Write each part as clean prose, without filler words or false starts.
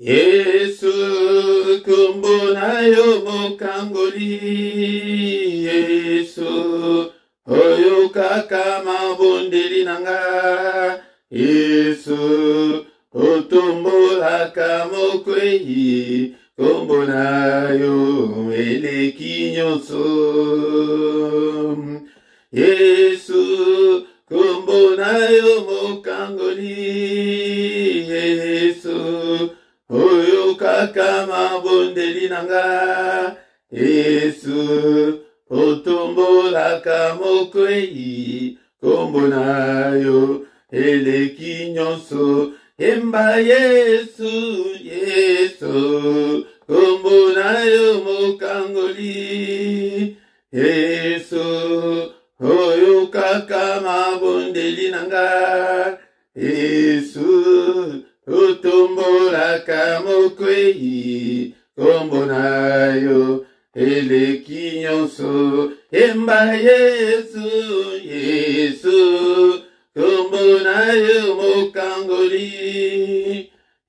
Yesu kombo na yo mokangoli. Yesu oyo kaka mabondeli nanga. Yesu otombolaka mokwei. Kombo na yo eleki nyonso. Yesu kombo na yo mokangoli. Yesu oyo kaka mabondeli nanga. Yesu otombolaka mokwei. Kombo na yo eleki nyonso. Emba Yesu, Yesu, kombo na yo mokangoli. Yesu, oyo kaka mabondeli nanga. Yesu, otombolaka mokwei. Kombo na yo eleki nyonso. Emba Yesu, Yesu, kombo na yo mokangoli.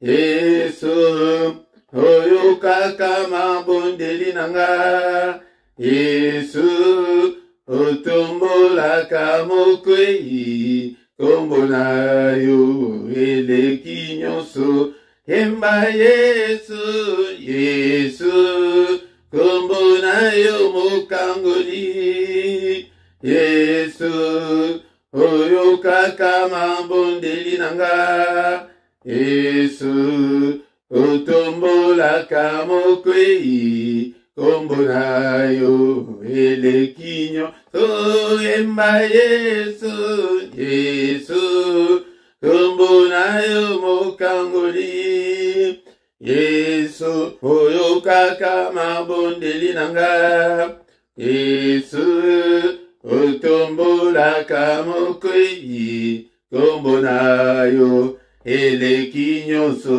Yesu oyo kaka mabondeli nanga. Yesu otombolaka mokwei. Kombo na yo eleki nyonso. Emba Yesu, Yesu, kombo na yo mokangoli. Yesu oyo kaka mabondeli nanga. Yesu otombolaka mokwei. Kombo na yo eleki nyonso. Emba Yesu, Yesu, kombo na yo mokangoli. Yesu oyo kaka mabondeli nanga. Yesu otombolaka mokwei. Kombo na yo eleki nyonso.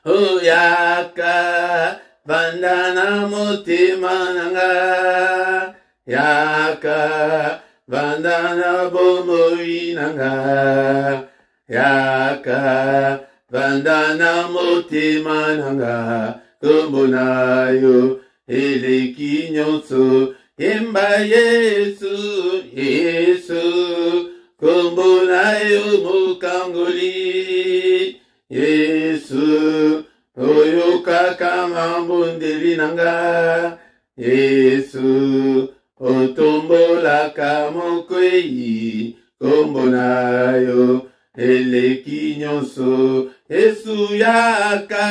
Oyaka bandana motema nanga. Yaka bandana bomoi nanga. Yaka bandana motema nanga. Kombo na yo eleki nyonso. Emba Yesu, Yesu, kombo na yo mokangoli. Yesu oyo kaka mabondeli nanga. Yesu otombolaka mokwei. Kombo na yo eleki nyonso. Yesu yaka,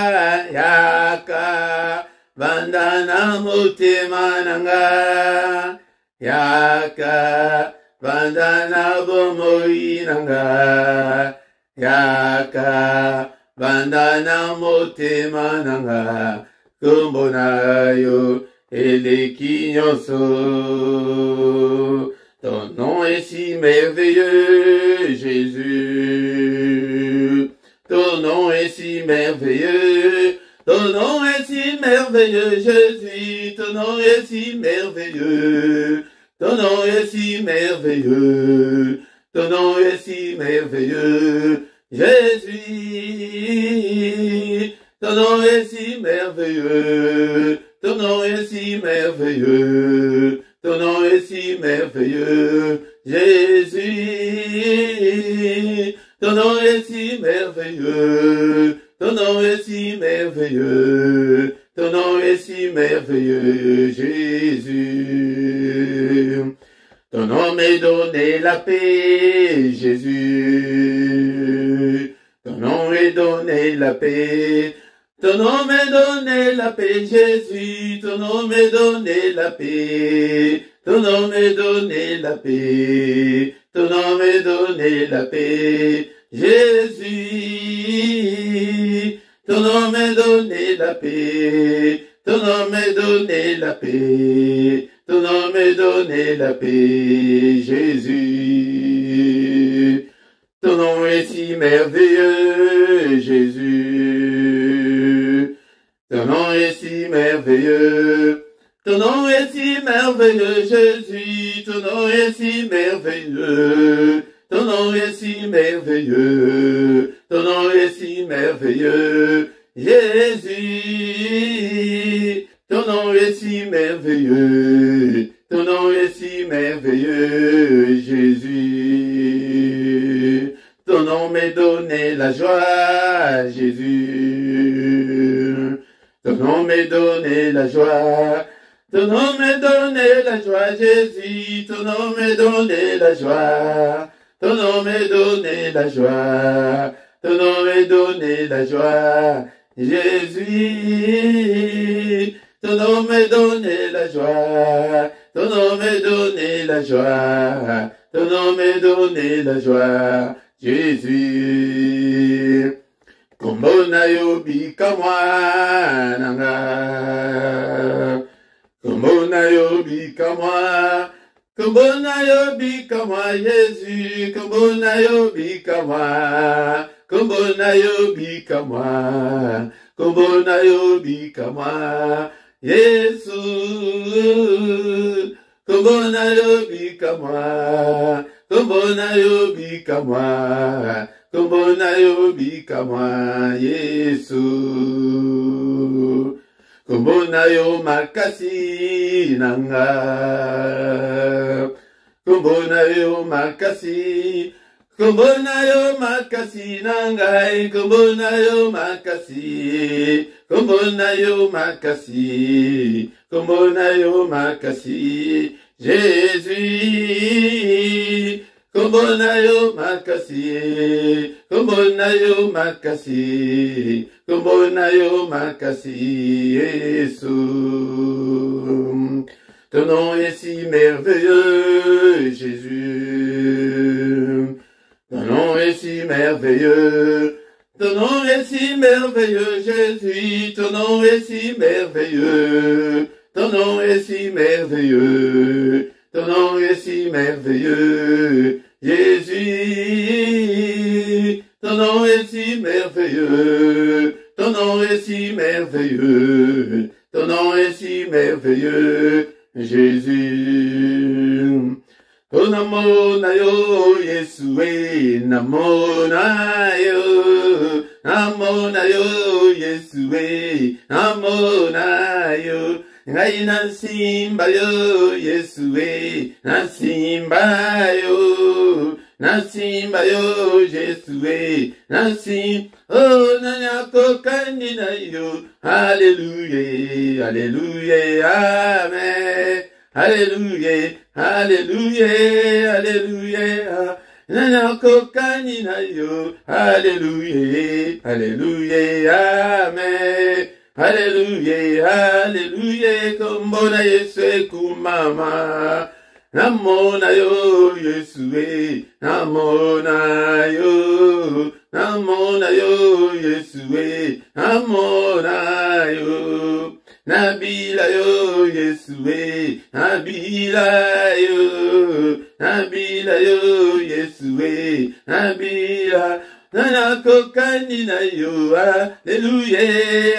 yaka bandana motema nanga. Yaka bandana bomoi nanga. Yaka bandana motema nanga. Kombo na yo eleki nyonso. Ton nom est si merveilleux, Jésus. Ton nom est si merveilleux. Ton nom est si merveilleux, Jésus. Ton nom est si merveilleux. Ton nom est si merveilleux. Ton nom est si merveilleux, Jésus. Ton nom est si merveilleux. Ton nom est si merveilleux. Ton nom est si merveilleux, Jésus. Ton nom est si merveilleux. Ton nom est si merveilleux. Ton nom est si merveilleux, Jésus. Ton nom m'est donné la paix, Jésus. Ton nom est donné la paix. Ton nom m'est donné la paix, Jésus. Ton nom m'est donné la paix. Ton nom m'est donné la paix. Ton nom m'est donné la paix, Jésus. Ton nom m'est donné la paix. Ton nom m'est donné la paix. Ton nom m'est donné la paix, Jésus. Ton nom est si merveilleux, Jésus. Ton nom est si merveilleux. Ton nom est si merveilleux, Jésus. Ton nom est si merveilleux. ton nom est si merveilleux, ton nom est si merveilleux, Jésus, ton nom est si merveilleux, ton nom est si merveilleux, Jésus. Ton nom m'est donné la joie, Jésus. Ton nom m'est donné la joie. Ton nom m'est donné la joie, Jésus. Ton nom m'est donné la joie. Ton nom m'est donné la joie. Ton nom m'est donné la joie, Jésus. Ton nom m'est donné la joie. Ton nom m'est donné la joie. Ton nom m'est donné la joie, Jésus. Kombona yobi kamwa nanga. Kombona yobi kamwa. Kombona yobi kamwa Jésus. Kombona yobi kamwa. Kombona yobi kamwa. Kombona yobi kamwa Yesu. Kombona yobi kamwa. Kombona yobi kamwa. Kombona yobi kamwa Yesu. Kombona yo makasi nanga. Kombona yo makasi. Kombona yo makasi nangai. Kombona yo makasi. Kombona yo makasi. Kombona yo makasi. Jésus. Kombona yo makasi. Kombona yo makasi. Kombona yo makasi. Yesu. Ton nom est si merveilleux, Jésus. Ton nom est si merveilleux. Ton nom est si merveilleux, Jésus. Ton nom est si merveilleux. Ton nom est si merveilleux. Ton nom est si merveilleux, Jésus. Ton nom est si merveilleux. Ton nom est si merveilleux. Ton nom est si merveilleux, Jésus. Oh namo na yo Yesue, namo na yo, namo na yo Yesue, namo na yo. Ngai na simba yo Yesue, na simba yo, na simba yo Yesue, na simba. Oh na nyako kanina yo, Alléluia, Alléluia, Amen. Alléluia, Alléluia, Alléluia. Nana kokani na yo. Alléluia, Alléluia, Amen. Alléluia, Alléluia. Kombona Yesu kumama. Namona yo Yesu, namona yo. Namona yo Yesu, namona yo. Nabila yo Yesue, Nabila yo, Nabila yo Yesue, Nabila, Nana kokani na yo, Alléluia,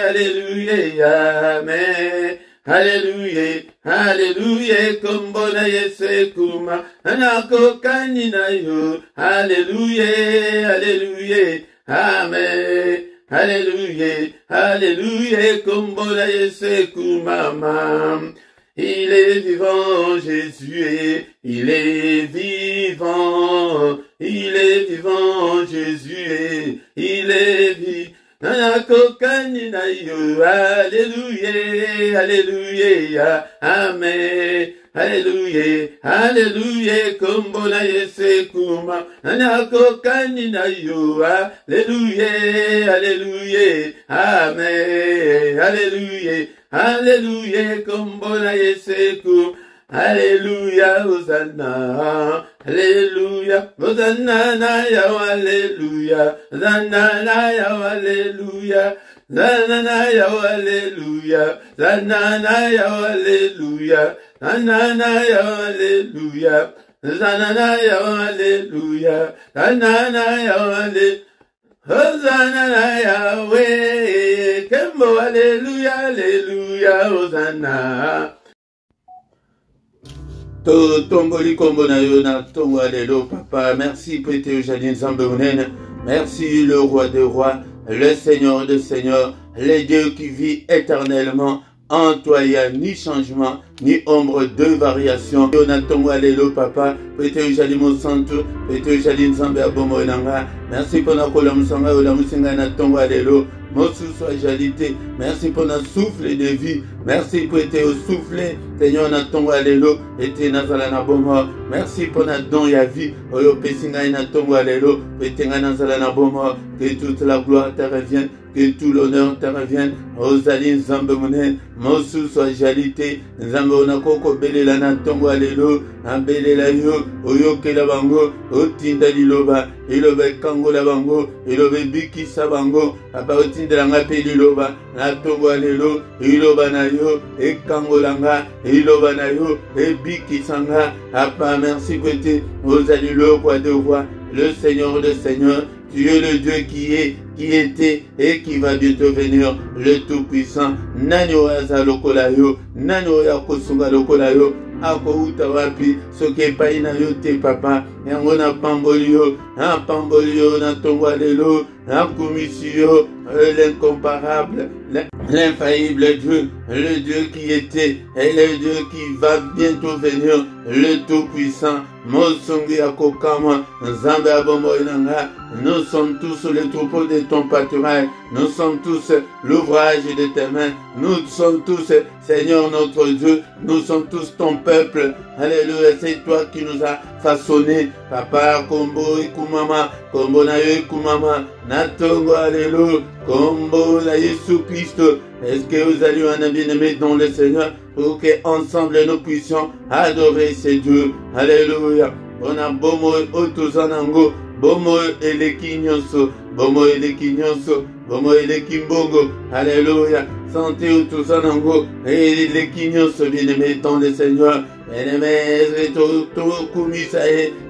Alléluia, Amen. Alléluia, Alléluia, kombona Yesu kuma, Nana kokani na yo, Alléluia, Alléluia, Amen. Alléluia, Alléluia, kombona Yesu kumama. Il est vivant, Jésus, il est vivant. Il est vivant, Jésus, il est vivant. Nana kokani na yo, Alléluia, Alléluia, Amen. Alléluia, Alléluia, kombona Yesu kuma. Nana kokani na yo, Alléluia, Alléluia, Amen. Alléluia, Alléluia, kombona Yesu kuma. Alléluia, Hosanna, Alléluia, Hosanna na ya, Alléluia, Hosanna na ya, Alléluia, Hosanna na ya, Alléluia, Hosanna na ya, Alléluia, Hosanna na ya, Alléluia, Hosanna na ya, Alléluia, Hosanna na ya, Alléluia. Hosanna na Yahweh, Kembo, Alléluia, Alléluia, Hosanna. Tomboli kombonayo na tongo alelo papa. Merci Pété Jadine Zambounen. Merci le roi des rois, le Seigneur des seigneurs, le Dieu qui vit éternellement. En toi, il n'y a ni changement, ni ombre de variation. Yonatongo alelo papa. Pété Jadine Santo. Pété Jadine Zambounen. Merci pour la colamusanga ou la musinga na tongo alelo. Mosu soit jalité. Merci pour notre souffle de vie. Merci pour être au souffle. Seigneur, na tongo alelo. Et nazala na bomo. Merci pour notre don ya vie. Oyo pesinga na tongo alelo. Et nazala na bomo. Que toute la gloire te revienne. Que tout l'honneur te revienne. Rosaline Zambounen. Mosu soit jalité. Zambona koko belela na tongo alelo. Ambelela yo. Oyo kela bango. Otinda liloba. Ilobe kango la bango. Ilobe biki sa bango. Apauti ndanga peliloba na tongo alelo iloba na yo e kangolanga iloba na yo e bikisanga apa. Merci Côté vous allez le roi de roi, le Seigneur de seigneurs. Tu es le Dieu qui est, qui était et qui va bientôt venir, le Tout-Puissant. Nano aza lokolayo, nano ya kosunga lokolayo. Ako utawapi soke paina yote papa yango na pambolio na tongo alelo na kumisio l'incomparable, l'infaillible Dieu, le Dieu qui était et le Dieu qui va bientôt venir, le Tout-Puissant. Mosongi akokama Nzambe abombo inanga. Nous sommes tous le troupeau de ton pâturage. Nous sommes tous l'ouvrage de tes mains. Nous sommes tous, Seigneur notre Dieu, nous sommes tous ton peuple. Alléluia, c'est toi qui nous as façonné. Papa, Kombo et Kumama, Kombo na yo Kumama, Natongo, Alléluia, Kombo na Jésus Christ. Est-ce que vous allez en bien-aimé dans le Seigneur pour qu'ensemble nous puissions adorer ces dieux? Alléluia. On a bomo otozanango, bomo elekinyoso, bomo elekinyoso, bomo elekimbongo. Alléluia. Santé otozanango, elekinyoso, bien-aimé dans le Seigneur. Bien-aimé,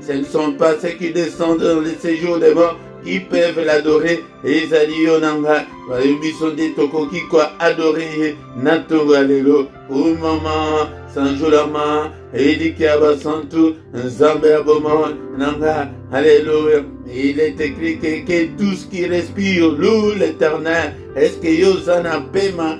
ce ne sont pas ceux qui descendent dans le séjour des morts qui peuvent l'adorer. Ezali yonanga, bayubisonde tokoki kwa adorer natongo alelo. Ou maman, sanjolama, eliki abasantu, nzambe aboma nanga, alléluia. Il est écrit que tout ce qui respire loue l'Éternel. Est-ce que yozana pema,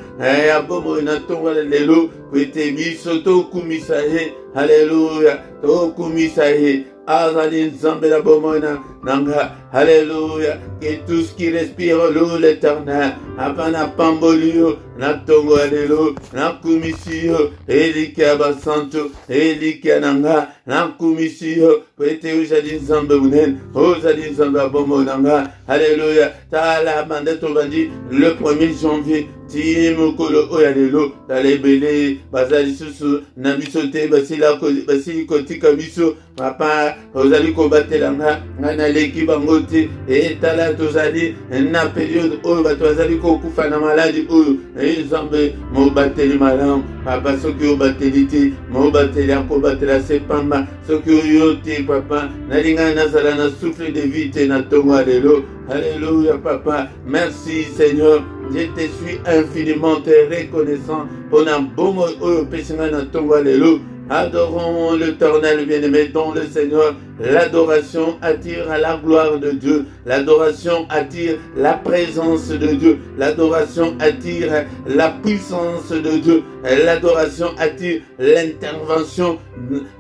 abomo natongo alelo, kwete bisoto kumisaye, alléluia, to kumisaye. Azali nzambe la bomona nanga, alléluia. Que tout ce qui respire loue l'Éternel. Apana pambolio, na tongo alelo, na kumisio, eliki abasanto, eliki ananga, na kumisio, kwete ujadi nzambe unen, ozali nzambe abomonanga, alléluia. Tala mandato bandi le 1er janvier. Timokolo oyalelo talebele bazali susu na biso te basili kotika biso papa ozali kobatelanga ngana leki bango te etala tozali na periode oyo bato bazali kokufa na maladi oyo Nzambe mobateli malamu papa soki obateli te mobateli akobatela sepamba soki oyo te papa nalinga nazala na souffle de vie te na tongo alelo. Alléluia papa, merci Seigneur. Je te suis infiniment reconnaissant pour un bon mot au péchement na tongo alléluia. Adorons l'Éternel bien-aimé dans le Seigneur. L'adoration attire à la gloire de Dieu. L'adoration attire la présence de Dieu. L'adoration attire la puissance de Dieu. L'adoration attire l'intervention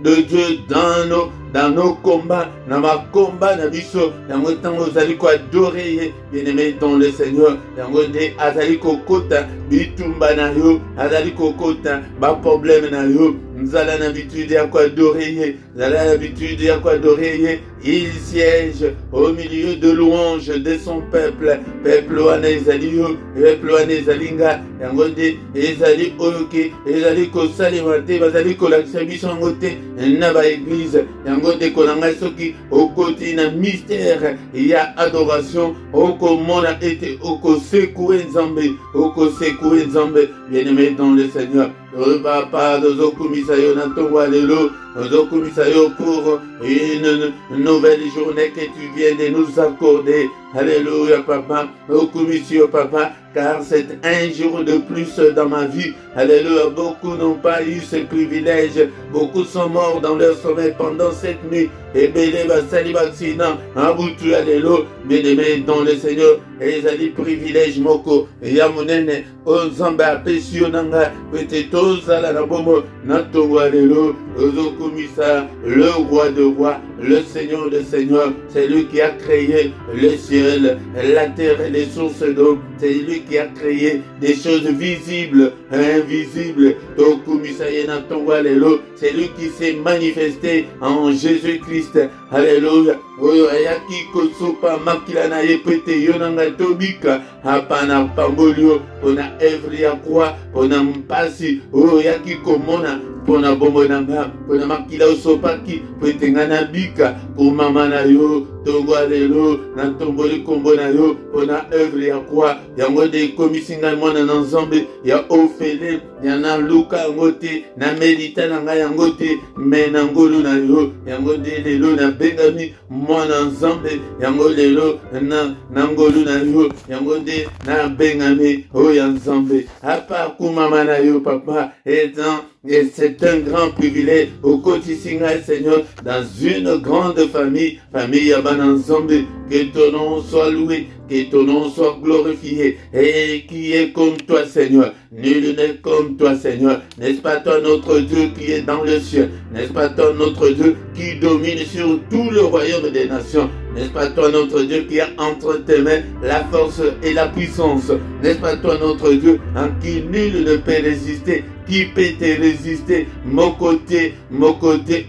de Dieu dans nos combats. Dans ma combat, na biso. Yango tango zali ko adorer bien-aimé dans le Seigneur. Yango de azali ko kota bitumba na yo, azali ko kota ba problème na yo. Nous avons l'habitude à quoi adorer. Nous avons l'habitude à quoi adorer. Il siège au milieu de louanges de son peuple. Peuple wana ezali yo, peuple wana ezalinga. Yango nde ezali oyoke, ezali kosalema te, bazali kolakisa biso yango te na ba église. Yango nde kolanga soki okoti na mystère ya adoration, okomona ete okosekue Nzambe, okosekue Nzambe, bien-aimé dans le Seigneur. Papa, nous okumisayo na tongo alelo, nous okumisayo pour une nouvelle journée que tu viens de nous accorder. Alléluia, papa. Monsieur, papa, car c'est un jour de plus dans ma vie. Alléluia, beaucoup n'ont pas eu ce privilège. Beaucoup sont morts dans leur sommeil pendant cette nuit. Et béné, basali, accident, aboutu, alléluia, bien-aimé dans le Seigneur. Et ils ont dit privilège, moko. Et yamunene, ozamba, apesio, nanga, peut-être la nabomo, natongo, alléluia, ozokumisa, le roi de rois, le Seigneur de seigneurs. C'est lui qui a créé le ciel, la terre et les sources d'eau. C'est lui qui a créé des choses visibles, invisibles. C'est lui qui s'est manifesté en Jésus-Christ. Alléluia. Ayaki kosopa makila na yepete yonanga tobika hapana pambolio ona evri ya kwa ona mpasi oyaki komona pona bombo nanga pona makila osopaki petengana bika pomama na yo tongo alelo na tomboli kombo na yo pona evri ya kwa yango de komisinga mwana na nzambe ya ofele ya na luka ngote na medita nanga yango te mena ngolu na yo yango de lelo na bengami mwana nzambe yango lelo na ngolu na yo yango de na bengami oya nzambe apa kumama na yo papa et c'est un grand privilège au quotidien Seigneur dans une grande famille Yabana Nzambe, que ton nom soit loué, que ton nom soit glorifié, et qui est comme toi Seigneur, nul n'est comme toi Seigneur, n'est-ce pas toi notre Dieu qui est dans le ciel, n'est-ce pas toi notre Dieu qui domine sur tout le royaume des nations, n'est-ce pas toi notre Dieu qui a entre tes mains la force et la puissance, n'est-ce pas toi notre Dieu en qui nul ne peut résister, qui peut te résister, mon côté,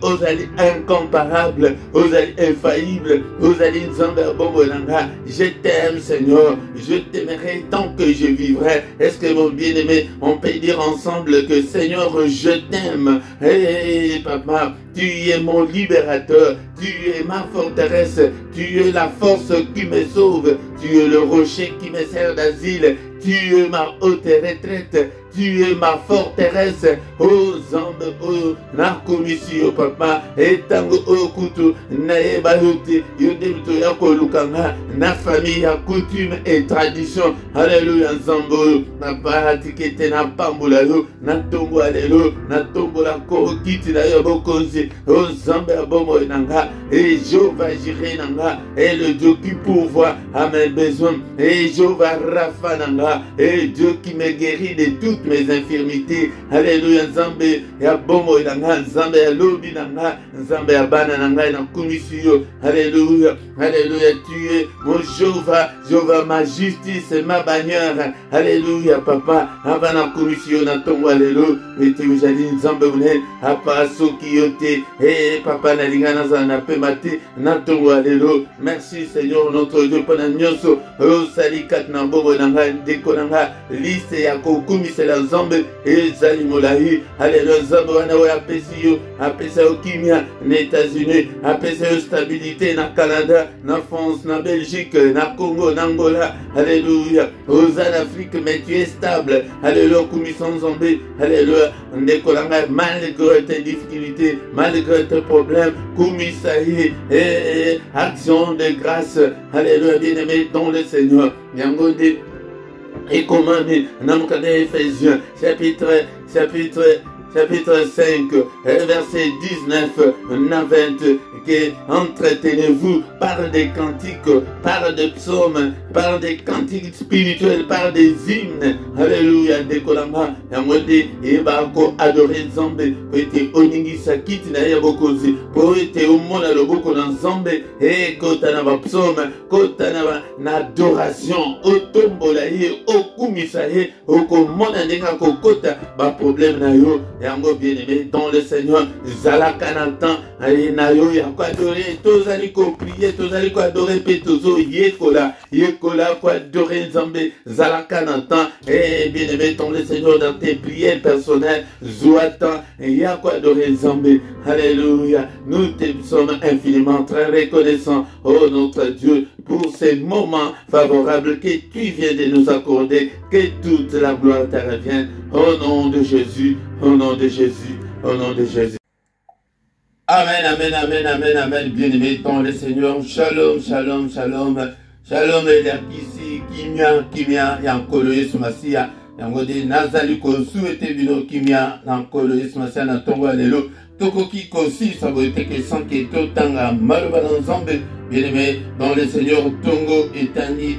osali incomparable, osali infaillible, osali nzambe bombolanga. Je t'aime Seigneur, je t'aimerai tant que je vivrai. Est-ce que mon bien-aimé, on peut dire ensemble que Seigneur, je t'aime. Hey papa, tu es mon libérateur, tu es ma forteresse, tu es la force qui me sauve, tu es le rocher qui me sert d'asile, tu es ma haute retraite, tu es ma forteresse, oh Zambe, oh Nakomisi, oh papa, et tango oh kutu, naeba yote, yodebuto yako lukanga, na famille, ya coutume et tradition, alléluia Zambo, na paratikete na pambula yo, na tombo alléluia, na tombo la korokiti na yo bokonzi, oh Zambe abomo nanga, et Jéhovah Jireh nanga, et le Dieu qui pourvoit à mes besoins, et Jéhovah Rapha nanga, et Dieu qui me guérit de toutes mes infirmités. Alléluia Nzambe ya bomo nanga, Nzambe ya lobi nanga, Nzambe ya bana nanga na kumisiyo. Alléluia, alléluia, tu es mon Jéhovah ma justice et ma bannière. Alléluia papa, abana kumisiyo na tongo alléluia. Meti ujali Nzambe une apa soki yote. Eh papa na lingana za na pemate na tongo alléluia. Merci Seigneur notre Dieu pona nyoso. O salikat na bomo nanga ndeko nanga liste ya kokumisa la Nzambe ezali molayi. Alléluia Nzambe wana oyo apesi yo, apesa yo kimia na États-Unis, apesa yo stabilité na Canada, na France, na Belgique, na Congo, na Angola. Alléluia. Aux Afrique, mais tu es stable. Alléluia kumisa Nzambe. Alléluia ndeko nanga malgré tes difficultés, malgré tes problèmes, kumisa ye action de grâce. Alléluia bien-aimé dans le Seigneur. Yangonde et commandé dans le cadre d'Éphésiens, chapitre 5, verset 19 à 20, que entretenez-vous par des cantiques, par des psaumes, par des cantiques spirituels, par des hymnes. Alléluia, décolama, yamode, ebako, adoré Nzambe, poete oningisa kiti na yabokozi, poete omona loboko na Nzambe, et kota na ba psaume, kota na adoration, otombola ye, okumisa ye, okomona ndenga kokota, ba problème na yo, yango bien-aimé dans le Seigneur, zalaka na temps, na yo ya ko adorer, tozali ko prier, tozali ko adorer pe tozo yekola ko adorer Nzambe, zalaka na temps, et bien-aimé dans le Seigneur dans tes prières personnelles, zoata ya ko adorer Nzambe. Alléluia, nous te sommes infiniment très reconnaissants, oh notre Dieu, pour ces moments favorables que tu viens de nous accorder, que toute la gloire te revienne, au nom de Jésus, au nom de Jésus, au nom de Jésus. Amen, amen, amen, amen, amen, bien-aimé dans le Seigneur. Shalom, shalom, shalom. Shalom Eliakisi, Kimia, Yankolo Yesu Masia, Yangode Nazali Kosuete Bino Kimia, Yankolo Yesu Masia, Natongo Alelo, Tokoki Kosi, Sabote Kesanke, Totanga, Malobanan Zambe, bien-aimé dans le Seigneur, Tongo Etani,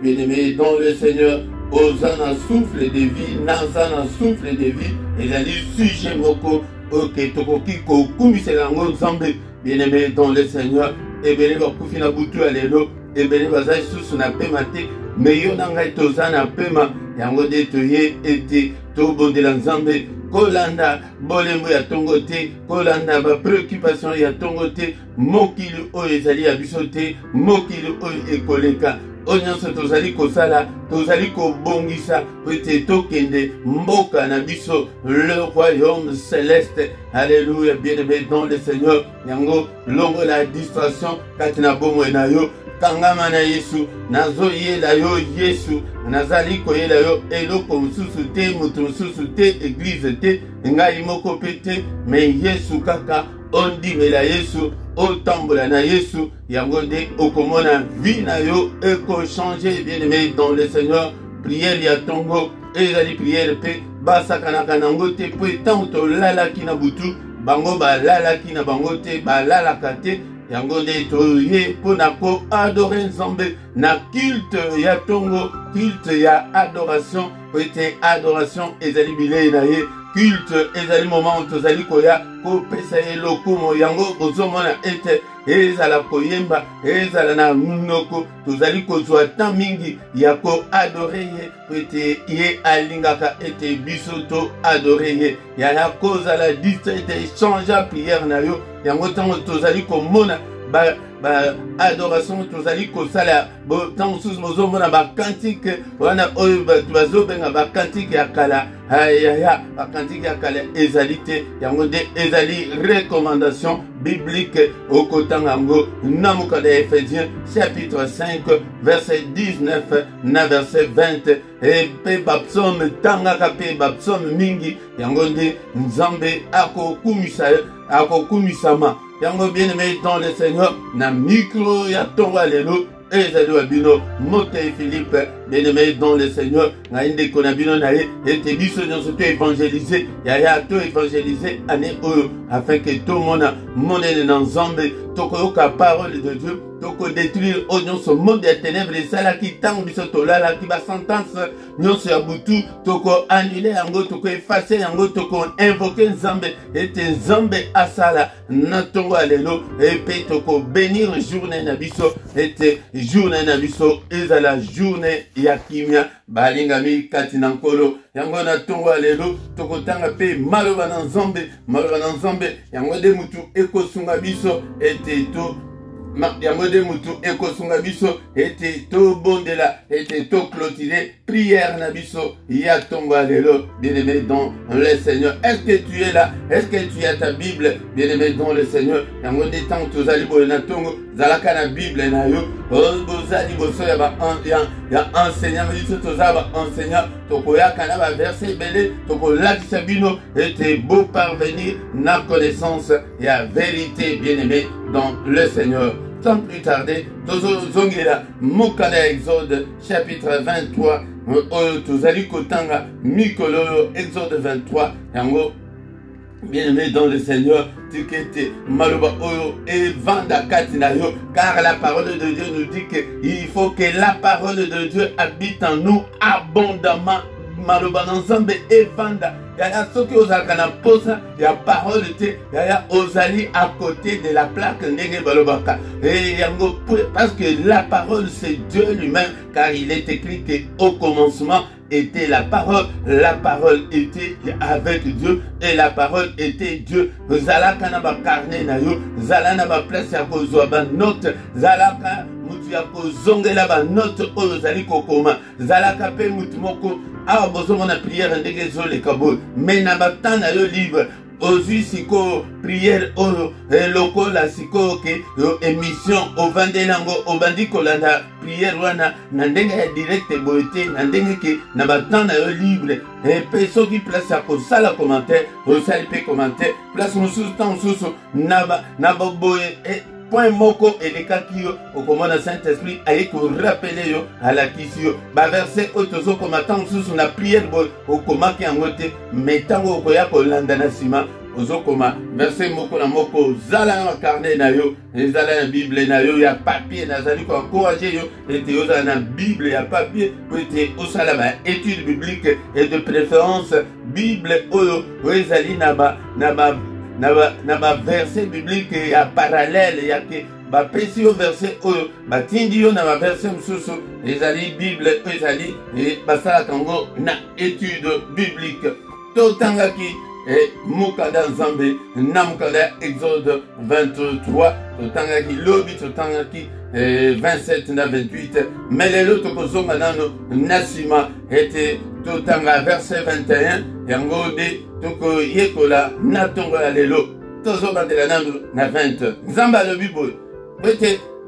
bien-aimé dans le Seigneur, Ozana souffle de vie, Nazana souffle de vie, et la sujet Moko, Ok, Tokoki Kokumi Selango Zambe, bien-aimé dans le Seigneur, et bien bakufi na butu alelo ebele bazai susu na pema te meyo na ngai toza na pema yango de toye ete tobondela nzambe kolanda bolembo ya tongo te kolanda ba préoccupation ya tongo te mokili oyo ezali ya biso te mokili oyo ekoleka onyanso tozali kosala tozali kobongisa ete tokende mboka na biso le royaume céleste. Alléluia, bien-aimé dans le Seigneur. Yango longo la distraction katina bomo na yo kangama na Yesu nazo yela yo Yesu nazali koyela yo eloko mususu te mutu mususu te église te ngai moko pete mais Yesu kaka ondimela Yesu otambola na Yesu yango nde okomona vie na yo eko changer, bien-aimé dans le Seigneur. Prière ya tongo ezali prière pe basakanaka nango te po etango tolalaki na butu bango balalaki na bango te balalaka te yango nde toye mpona ko adore nzambe na culte ya tongo, culte ya adoration po ete adoration ezali bilei na ye, culte ezali moment tozali koya kopesa ye lokumu yango bozomona ete ezala koyemba ezala na munoko tozali kozwa temps mingi ya ko adore ye po ete ye alingaka ete biso to adore ye ya kozala distraite échange prière na yo yango ntango tozali komona adoration tozali kosala ntango mosusu bozomona bakantike wana oyo bato bazobenga bakantike ya kala bakantike ya kala ezali te yango nde ezali recommandation biblique okotanga yango na mokanda ya Ephésiens chapitre 5 verset 19 na verset 20 epe bapsaume tangaka pe bapsaume mingi yango nde nzambe akokumisama yango bien-aimé dans le Seigneur na micro ya tongo alelo ezali wa bino Motei Philippe, bien-aimé dans le Seigneur na ndeko na bino na ye ete biso nyonso to évangéliser ya to évangéliser ane oyo afin que tout mona monene na nzambe tokoyoka parole de Dieu toko détruire o nyonso monde ya ténèbres esalaki ntango biso tolalaki basentence nyonso ya butu toko annule yango toko efface yango toko invoke nzambe ete nzambe asala na tongo alelo epe toko bénir journée na biso ete journée na biso ezala journée ya kimia balingami kati na nkolo yango na tongo alelo tokotanga pe maloba na nzambe yango de mutu ekosunga biso ete to yango de mutu ekosunga biso ete to bondela ete to clôturer prière na biso ya tongo alelo, bien-aimé dans le Seigneur. Est-ce que tu es là? Est-ce que tu as ta Bible, bien-aimé dans le Seigneur? Yango de temps tozali boye na tongo zalaka na Bible na yo bozali boso ya enseignant biso tozaba enseignant tokoyaka na ba verset belé tokolakisa bino ete beau parvenir na connaissance ya vérité, bien-aimé dans le Seigneur. Sans plus tarder, tozongela mokanda Exode chapitre 23 oyo tozali kotanga mikolo Exode 23 yango bien-aimé dans le Seigneur tikete maloba oyo evanda kati na yo, car la parole de Dieu nous dit qu'il faut que la parole de Dieu habite en nous abondamment. Maloba nzambe evanda yaya soki ozalaka na posa ya parole te yaya ozali à côté de la plaque ndenge balobaka yango parce que la parole c'est Dieu lui-même, car il est écrit que au commencement était la parole était avec Dieu et la parole était Dieu. Zalaka na ba carnet na yo zala na ba place ya kozwa ba note zalaka mutu ya kozongela ba note oyo zali kokoma zalaka pe mutu moko awa bozomona prière ndenge ezoleka boye mais na batana yo libre ozwi siko prière oyo lokola siko ke émission ovandela ngo obandi kolanda prière wana na ndenge ya direct boye te na ndenge ke na batana yo libre pe soki place ya kosala commentaire osali pe commentaire place mosusu temps mosusu na boye point moko elekaki yo okomona Saint-Esprit aye ko rappeler yo alakisi yo ba verset otozo komata mususu na prière bo okomaki yango te metango okoya kolanda na sima ozokoma verset moko na moko zala na carnet na yo ezala na Bible na yo ya papier nazali ko encourager yo ete ozala na Bible ya papier po ete osala ba étude biblique et de préférence Bible oyo ezali na ba verset biblique ya parallèle ya ke ba pesi yo verset oyo batindi yo na ba verset mususu ezali Bible ezali e basala kango na étude biblique totangaki et Mukada Nzambe Namukada Exode 23 totangaki lobi totangaki 27 na 28 mais les autres kozonga nano nasima était totanga verset 21 yango de toko yekola na tongola lelo tozo bandela nano na 20 Nzamba le bible peut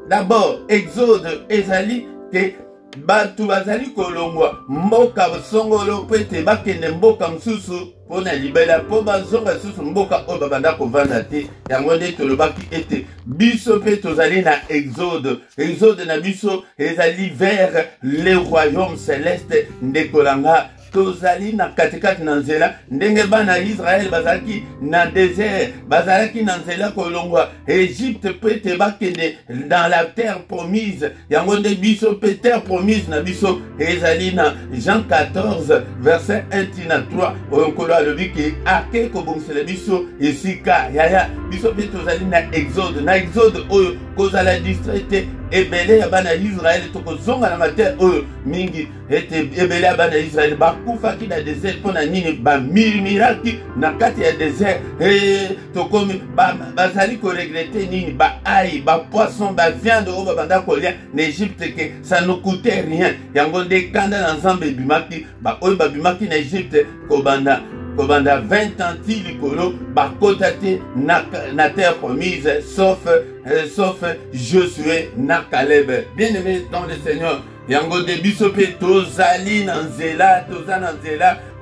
d'abord Exode ezali te batu bazali kolongwa mboka songolo pete bakende mboka msusu pona libela po bazonga susu mboka oyo babanda kovanda te yango nde tolobaki ete biso pe tozali na exode na biso ezali vers le royaume céleste ndekolanga tozali na katikati na nzela ndenge bana Israël bazalaki na désert bazalaki na nzela kolongwa Égypte pete bakende dans la terre promise yango nde biso pe terre promise na biso ezali na Jean 14 verset 1 tina 3 oyonkolo alobi ke ake kobongisela biso esika yaya biso pe tozali na exode oyo kozala distraite ebele ya bana Israël tokozonga na mater oyo mingi ete ebele ya bana Israël bakufaki na désert pona nini bamimiraki na kati ya désert tokomi bazali koregrete nini baai bapoisson baviande oyo babanda kolia na Égypte ke ça ne coûtait rien yango nde kanda na Nzambe ebimaki oyo babimaki na Égypte kobanda 20 ans ti likolo bakota te na terre promise sauf Josué na Caleb. Bien aimé dans le Seigneur yango de biso pe tozali na nzela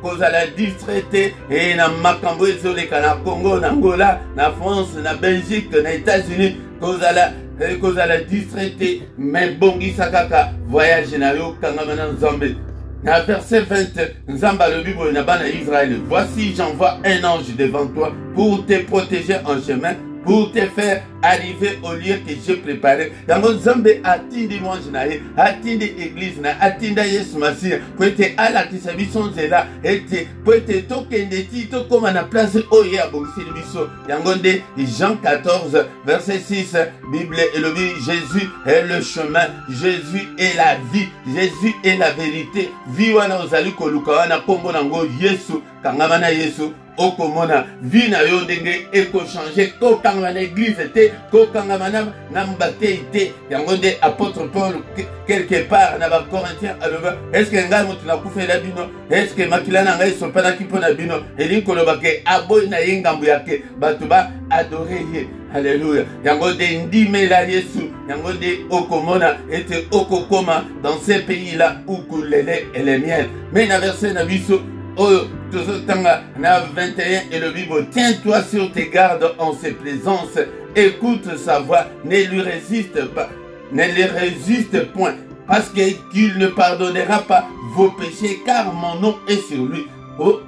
kozala distraite et na makambo ezoleka na Congo na Angola na France na Belgique na États-Unis kozala distraite mais bongisa kaka voyage na yo kangama na Nzambe. Na verset 20, Nzamba le Bible na bana Israël. Voici, j'envoie un ange devant toi pour te protéger en chemin, pour te faire arriver au lieu que j'ai préparé. Yango Nzambe atindi mwanji na ye, atindi église na, atinda Yesu Masiya. Kwete ala kisabiso nzela, ete kwete tokende ti tokoma na place oye abongisi biso. Yango nde Jean 14 verset 6, Bible elobi Jésus est le chemin, Jésus est la vie, Jésus est la vérité. Vie wana ozali koluka wana kombo nango Yesu, kangama na Yesu. Okomona vie na yo ndenge eko changer ko kanga na église te ko kanga na mbate te yango nde apôtre Paul quelque part na ba Corinthiens alors est-ce que ngai mutu na kufela bino est-ce que makila na ngai sopana ki pona bino eli koloba ke aboy na yengambu yake batu ba adorer ye alléluia yango de ndimela Yesu yango de okomona ete okokoma dans ces pays là où coule le lait et le miel mais na verset na biso oh, tanga na 21 et le Bible, tiens-toi sur tes gardes en ses présences, écoute sa voix, ne lui résiste pas, ne les résiste point, parce qu'il ne pardonnera pas vos péchés, car mon nom est sur lui. Oh,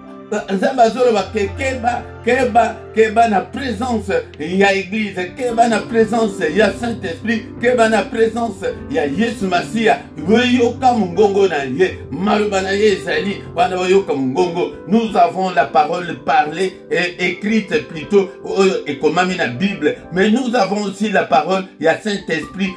keba na présence ya église, keba na présence ya Saint-Esprit, keba na présence ya Yesu Masiya, yoka mungongo na ye, maluba na ye ezali, wana yoka mungongo. Nous avons la parole parlée et écrite plutôt, et comme na Bible, mais nous avons aussi la parole ya Saint-Esprit,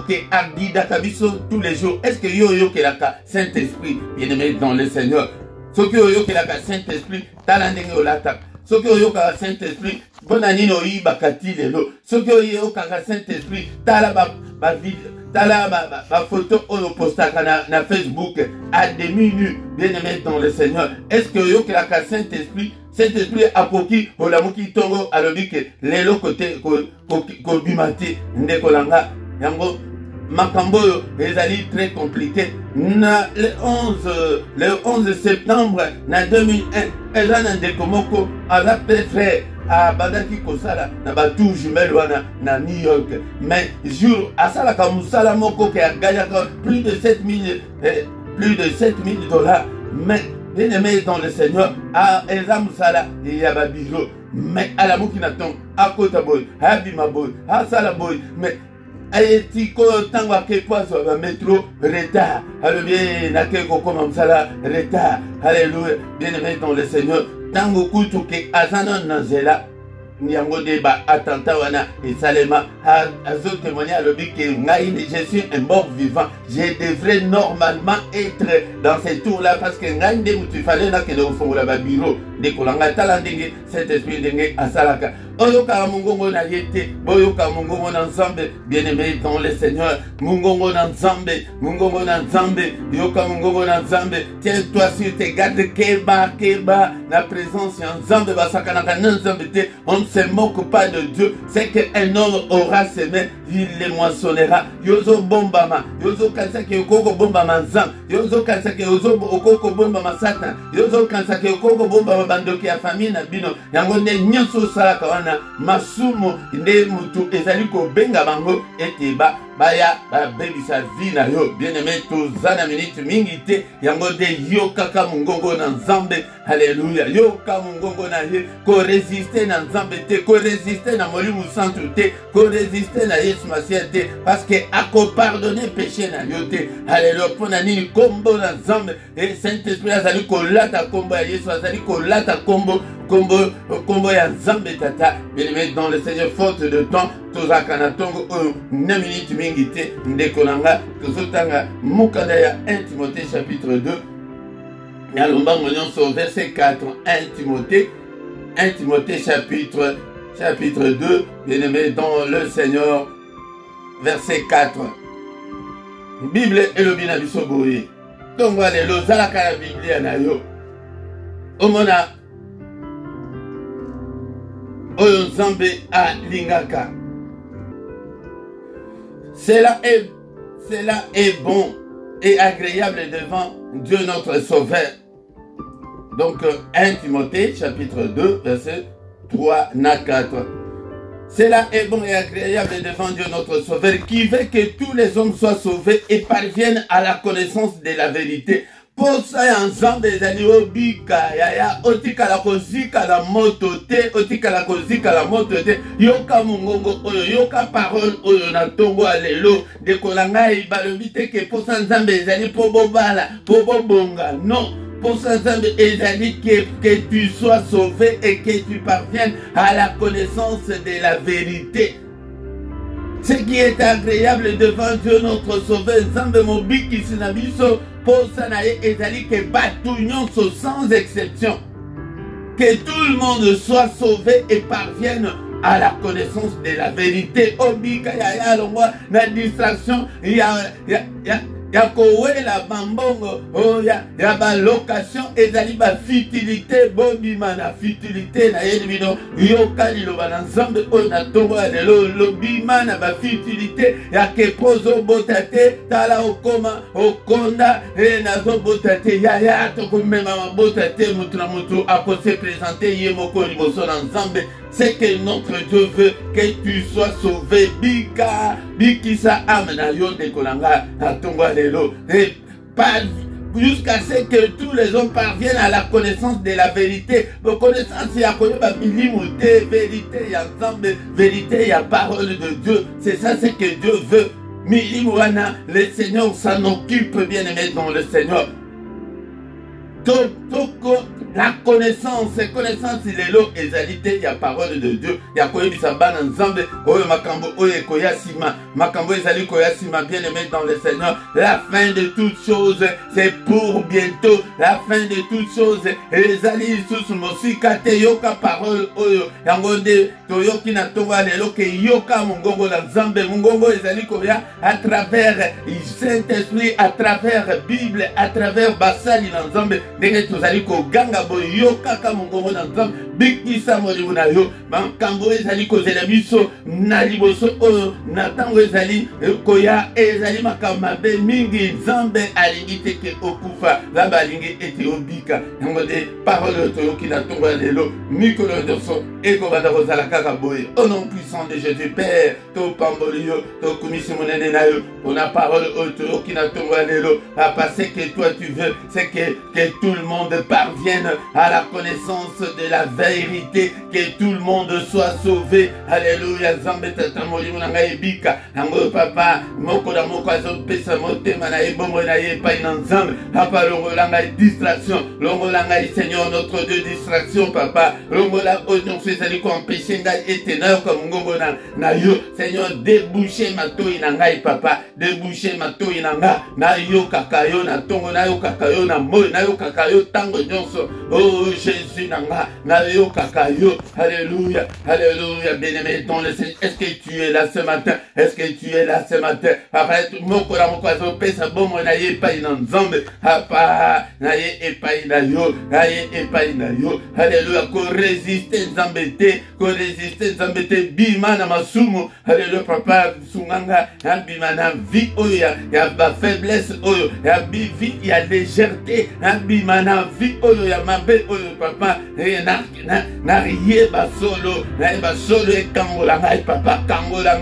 ke agida kabiso tous les jours. Est-ce que yo kelaka Saint-Esprit, bien aimé dans le Seigneur? Ce qui est le Saint-Esprit, talandenge olata. Ce qui est le Saint-Esprit, bonanino yi bakati lelo. Ce qui est le Saint-Esprit, tala ba photo oyo postaka na Facebook à demi-nu, bien aimé dans le Seigneur. Est-ce que yo kelaka Saint-Esprit akoki olamuki tongo alobi ke lelo côté ko bimati ndekolanga yango makambo ezali très compliqué. Le 11 septembre na 2001 ezana ndekomoko ala frère abandaki kosala na batour jumelle wana na New York. Mais jour asalaka musala moko ke agayaka plus de 7000 $. Mais bien aimé dans le Seigneur, eza musala ya babiro. Mais à la mouki naton, à kota boy, à bima boy, à sala boy, mais ayeti ko tangwa ke poiso ba métro retard. Alléluia, na ke ko comme musala retard. Alléluia, bien aimé dans le Seigneur, tango kutu ke azana nanzela. Niango deba attentat wana et salema azo témoigner à l'objet que je suis un mort vivant. Je devrais normalement être dans ces tours-là parce que tu fallait na que le fond la babiro de kolanga talandenge cet esprit denge asalaka. Oyoka mungongo na yete, boyoka mungongo na nzambe, bien-aimé dans le Seigneur, mungongo na nzambe, yoka mungongo na nzambe. Tiens-toi sur tes gardes keba la présence en nzambe basakana na nzambe te. On ne se moque pas de Dieu, c'est qu'un homme aura semé, il les moissonnera. Yozo bombama, yozo kansake okoko bombama nzam, yozo kansake yozo okoko bombama satan, yozo kansake okoko bombama bandoki ya famille na bino. Yango ne nyonso salaka wana masumo nde mutu ezali ko benga bango ete baya babebisa vie na yo. Bien-aimé tozana minute mingi te yango de yokaka mungongo na nzambe. Alléluia, yoka mungongo na ye ko résister na nzambe te, ko résister na Molimo Santo te, ko résister na Yesu Masia te, parce que ako pardonner péché na yo te. Alléluia, pona nini kombo na nzambe et Saint-Esprit azali ko lata kombo ya Yesu, azali ko lata kombo ya nzambe tata. Bien-aimé dans le Seigneur, faute de temps tozakana tongo na minute mingi te ndekolanga tozotanga mukanda ya 1 Timothée chapitre 2 Yalomba monyon verset 4. 1 Timothée chapitre 2, bien-aimé dans le Seigneur, verset 4. Bible elobi na biso boye. Tongo lelo zalaka la Bible na yo. Omona oyo nzambe a lingaka. Cela est bon et agréable devant Dieu notre Sauveur. Donc 1 Timothée chapitre 2 verset 3 à 4. Cela est bon et agréable devant Dieu notre Sauveur qui veut que tous les hommes soient sauvés et parviennent à la connaissance de la vérité. Pour ça ensemble ezali obika ya otika la kozika la moto te, otika la kozika la moto te, yoka mungongo oyo, yoka parole oyo na tongo alelo de kolanga ibalobi te ke pour ça nzambe ezali po bobala po bobonga. Non, pour ça nzambe ezali que tu sois sauvé et que tu parviennes à la connaissance de la vérité. Ce qui est agréable devant Dieu notre Sauveur, nzambe mobiki sinabiso. Pour ça, ezali que batou nyonso sans exception, que tout le monde soit sauvé et parvienne à la connaissance de la vérité. Obika ya longwa na distraction ya kowela bambongo ya ba location ezali ba futilité bobima na futilité na yelibino yoka liloba na nzambe oyo na tongo ya lelo lobima na ba futilité ya kepozo botate tala okoma okonda nazo botate ya tokomema mabotate mutu na mutu ako se présenter ye moko liboso na nzambe. C'est que notre Dieu veut que tu sois sauvé. Bikisa amena yo de kolanga na tongo lelo. Et pas jusqu'à ce que tous les hommes parviennent à la connaissance de la vérité. La connaissance ya koyeba bilimute, vérité ya nzambe, vérité ya parole de Dieu. C'est ça ce que Dieu veut. Milimwana, le Seigneur s'en occupe, bien aimé dans le Seigneur. La connaissance il est l'eau exalité, il y a parole de Dieu, il y a quoi bisamba ensemble, oyo makambo oyo koyasima, makambo ezali koyasima, bien aimé dans le Seigneur. La fin de toutes choses, c'est pour bientôt. La fin de toutes choses, ezali sous mosika te yoka parole oyo, yangonde toyoki na tonga lelo ke yoka mungongo na nzambe, mungongo ezali koya à travers Saint-Esprit, à travers Bible, à travers basali na nzambe, ndenge tozali ko ganga boyoka ka mungongo na nzambe bikisa molimo na yo makambo ezali kozela biso na liboso oyo na ntango ezali koya ezali makambo mabe mingi nzambe alingi te ke okufa nzambe alingi ete obika yango nde parole toyoki na ntongo ya lelo mikolo nyonso ekobanda kozala kaka boye au nom puissant de Jésus Père topamboli yo tokumisi monene na yo mpona parole oyo toyoki na ntongo ya lelo papa ce que toi tu veux c'est que tout le monde parvienne à la connaissance de la vérité, que tout le monde soit sauvé. Alléluia. Nzambe tata molimo na ngai bika yango papa moko na moko azopesa motema na ye bomoi na ye epai na nzambe papa longola ngai distraction longola ngai Seigneur notre Dieu distraction papa longola oyo nyonso ezali koempêche ngai ete nayoka mongongo na yo Seigneur débouche matoi na ngai papa débouche matoi na nga nayokaka yo na ntongo nayokaka yo na moi nayokaka yo ntango nyonso oh Jésus na nga nayokaka yo alléluia alléluia bien-aimé dans le Seigneur. Est-ce que tu es là ce matin? Est-ce que tu es là ce matin? Papa moko na moko azopesa bomo na ye epai na nzambe papa na ye epai na yo alléluia ko résister nzambe te bima na masumu alléluia papa sunganga ya bima na vie oyo ya ba faiblesse oyo ya vie ya légèreté ya bima na vie oyo ya mabe oyo papa na rie basolo ekangola ngai papa kangola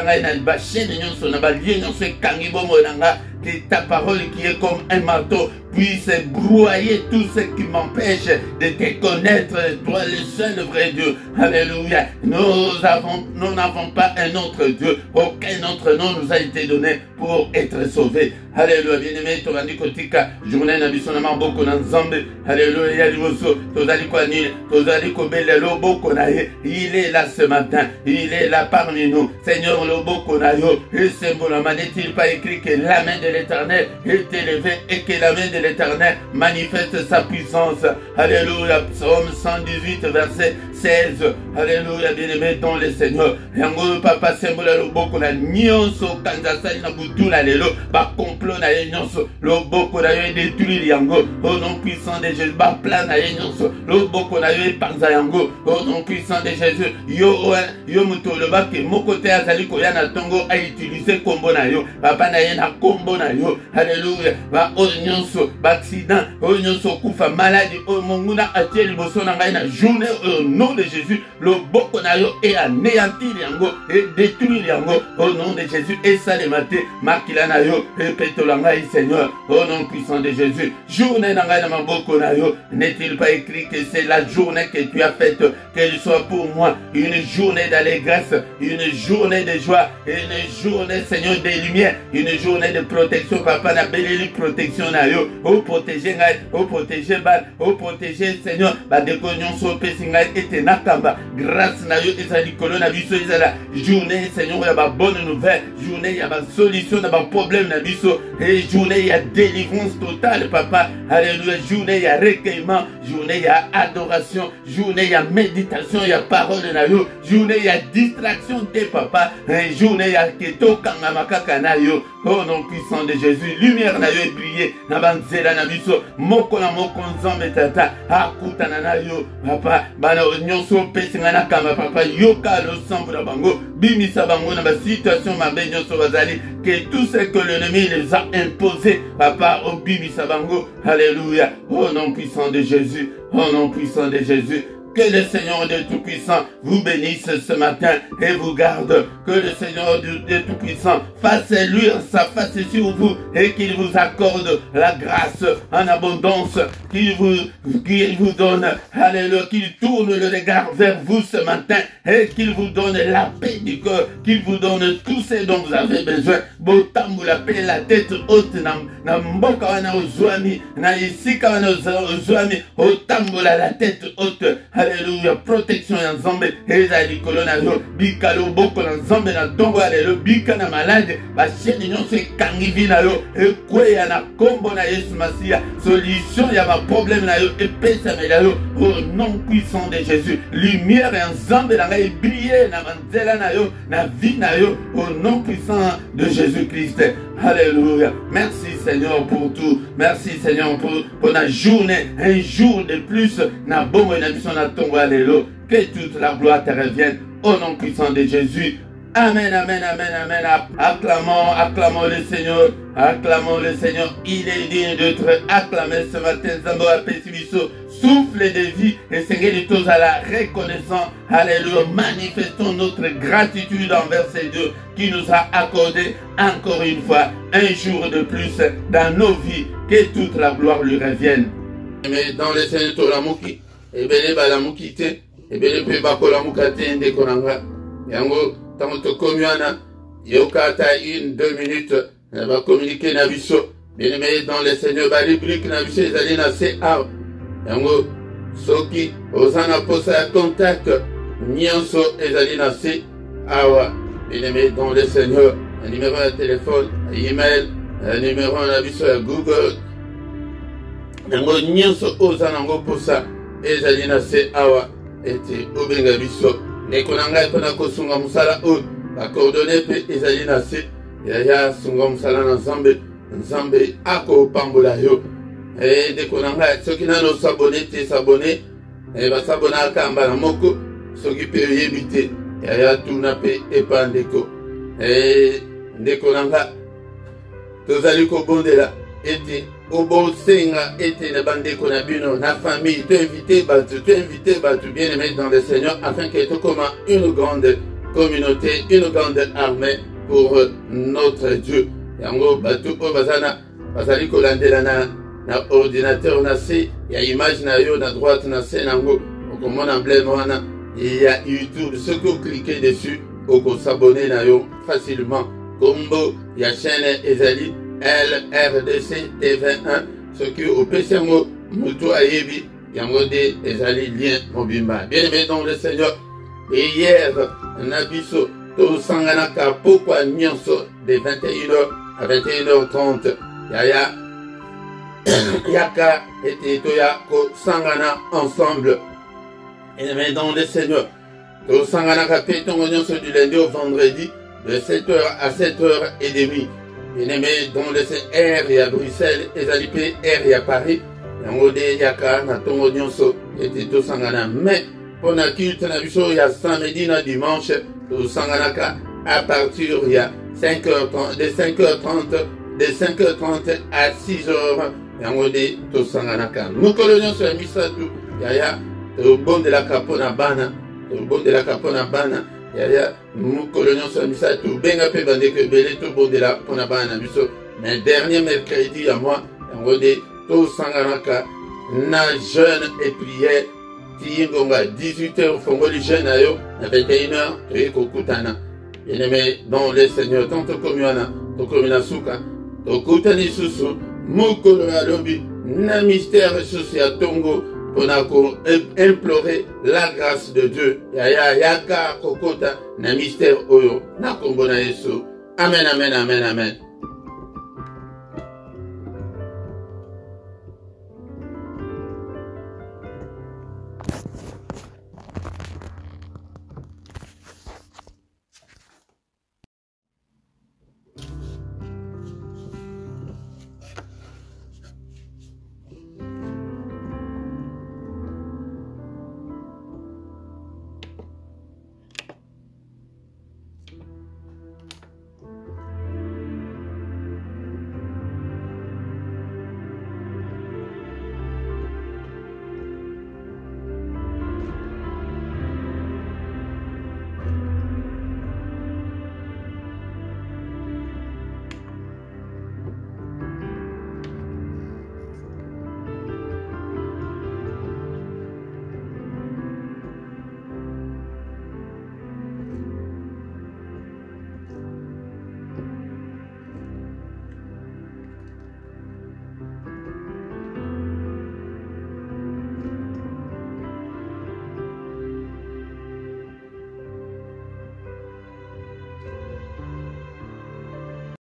ngai na bachaîne nyonso na balie nyonso ekangi bomo na nga que ta parole qui est comme un marteau puisse broyer tout ce qui m'empêche de te connaître, toi le seul vrai Dieu. Alléluia. Nous n'avons pas un autre Dieu. Aucun autre nom nous a été donné pour être sauvés. Alléluia. Bien-aimé, tovandi kotika journée na biso na maboko na nzambe. Alléluia. Ya liboso tozali kwa nini tozali kobela loboko na ye. Il est là ce matin. Il est là parmi nous. Seigneur loboko na yo. Et symbolement n'est-il pas écrit que la main de l'Éternel est élevée et que la main de l'Éternel manifeste sa puissance. Alléluia. Psaume 118 verset 16. Alléluia. Bien-aimé dans le Seigneur. Yango papa symbole loboko na nyonso kanzasali na butu na lelo ba complot na ye nyonso loboko na yo détruire yango au nom puissant de Jésus ba plan na ye nyonso loboko na yo panza yango au nom puissant de Jésus yo muto loba ke moko te azali koya na tongo a utiliser kombo na yo papa na ye na kombo na yo alléluia ba nyonso ba accident nyonso kufa maladie monguna atie liboso na ngai na journée au nom de Jésus loboko na yo et anéantir yango et détruire yango au nom de Jésus et ça le matin makila na yo répète la ngai Seigneur au nom puissant de Jésus journée na ngai na maboko na yo n'est-il pas écrit que c'est la journée que tu as faite qu'elle soit pour moi une journée d'allégresse une journée de joie une journée Seigneur de lumière une journée de protection papa na beleli protection na yo au protéger ngai au protéger bal au protéger Seigneur ba de nyonso pesi ngai ete nakamba grâce na yo ezali kolo na biso ezala journée Seigneur ya ba bonne nouvelle journée ya ba solution na ba problème na biso et journée ya délivrance totale papa alléluia journée ya recueillement journée ya adoration journée ya méditation ya parole na yo journée ya distraction te papa journée ya ketokanga makaka na yo au nom puissant de Jésus lumière na yo briller na banzela na biso moko na moko nzambe tata akutana na yo papa bana nyonso pesinga na kamba papa yoka lo sambu na bango bimisa bango na ba situation mabe nyonso bazali que tout ce que l'ennemi les a imposé papa au bimisa bango alléluia au nom puissant de Jésus au nom puissant de Jésus. Que le Seigneur Dieu Tout-Puissant vous bénisse ce matin et vous garde. Que le Seigneur Dieu Tout-Puissant fasse luire sa face sur vous et qu'il vous accorde la grâce en abondance, qu'il vous donne, alléluia, qu'il tourne le regard vers vous ce matin et qu'il vous donne la paix du cœur, qu'il vous donne tout ce dont vous avez besoin. Botambu la paix, la tête haute, na mboka wana ozwami, na isika wana ozwami, otambu la tête haute. Alléluia, protection ya nzambe ezali kolona yo bikalo boko na nzambe na tongo alelo bika na malade basheni nyonso ekangi vi na yo ekweya na kombo na Yesu Masia solution ya ba problème na yo epesamela yo au nom puissant de Jésus lumière ya nzambe na ngai briller na manzela na yo na vie na yo au nom puissant de Jésus-Christ. Alléluia. Merci Seigneur pour tout. Merci Seigneur pour la journée. Un jour de plus. Na bon et na mission na tongo alléluia. Que toute la gloire te revienne. Au nom puissant de Jésus. Amen, amen, amen, amen. Acclamons, acclamons le Seigneur. Acclamons le Seigneur. Il est digne d'être acclamé ce matin. Zambo apesibiso. Souffle de vie. Et Seigneur de tous à la reconnaissance. Alléluia. Manifestons notre gratitude envers ce Dieu qui nous a accordé encore une fois un jour de plus dans nos vies. Que toute la gloire lui revienne. Mais dans le Seigneur de la Mouki. Et bien, la Mouki te. Et bien, le peu bakola Moukate de Koranga. Yango. Tant que communiana, yokata 1-2 minutes, on va communiquer na biso. Bien aimé dans le Seigneur, ba rubrique na biso ezali na CA. Yango soki ozana posa contact nyonso ezali na CA. Bien aimé dans le Seigneur, un numéro de téléphone, un email, un numéro na biso ya Google. Yango nyonso ozana ngo posa ezali na CA ete obenga biso. Nekonanga kona kosunga musala o ba coordonnées pe ezali na se ya sunga musala na Nzambe ako pambola yo nekonanga soki nano s'abonner ba s'abonner kamba na moko soki pe yebite ya tuna pe epandeko nekonanga tozali ko bondela ete Obo senga ete na bandeko na bino na famille tu invité batu bien aimé dans le Seigneur afin que tu comme une grande communauté, une grande armée pour notre Dieu. Yango batu o bazana bazali kolandela na ordinateur na se ya image na yo na droite na se nango okomona emblème wana il y a YouTube ce que vous cliquez dessus oko s'abonner na yo facilement kombo ya chaîne ezali LRDC TV1 ce qui au PCMO Mutu Ayebi yango de ezali lien mobimba bien aimé dans le Seigneur et hier nabiso to sangana ka pourquoi nyonso de 21h à 21h30 yaya yaka et toya ko sangana ensemble et aimé dans le Seigneur to sangana ka petongo nyonso du lundi au vendredi de 7h à 7h30. Bien-aimé, dans le R et à Bruxelles, et à l'IP R et à Paris, yango de yaka na tongo nyonso ete to sangana. Mais pour la culte na biso il y a samedi na dimanche to sangana ka à partir il y a 5h30 de 5h30 à 6h yango de to sangana ka. Mukolo nyonso ya misatu yaya to bon de la capona bana, yaya mukolo nyonso misatu benga pe bande ke belé to bondela pona bana biso mais dernier mercredi à moi yango de to sanganaka na jeûne et prière tingonga 18h fongoli jeûne ayo na 21h to kokutana bien aimé dans le Seigneur tant que communiana to communiana suka to kutani susu mukolo ya lobi na mystère social tongo pour implorer la grâce de Dieu. Yaya yaka kokota na mystère oyo na kombo na Yesu. Amen, amen, amen, amen.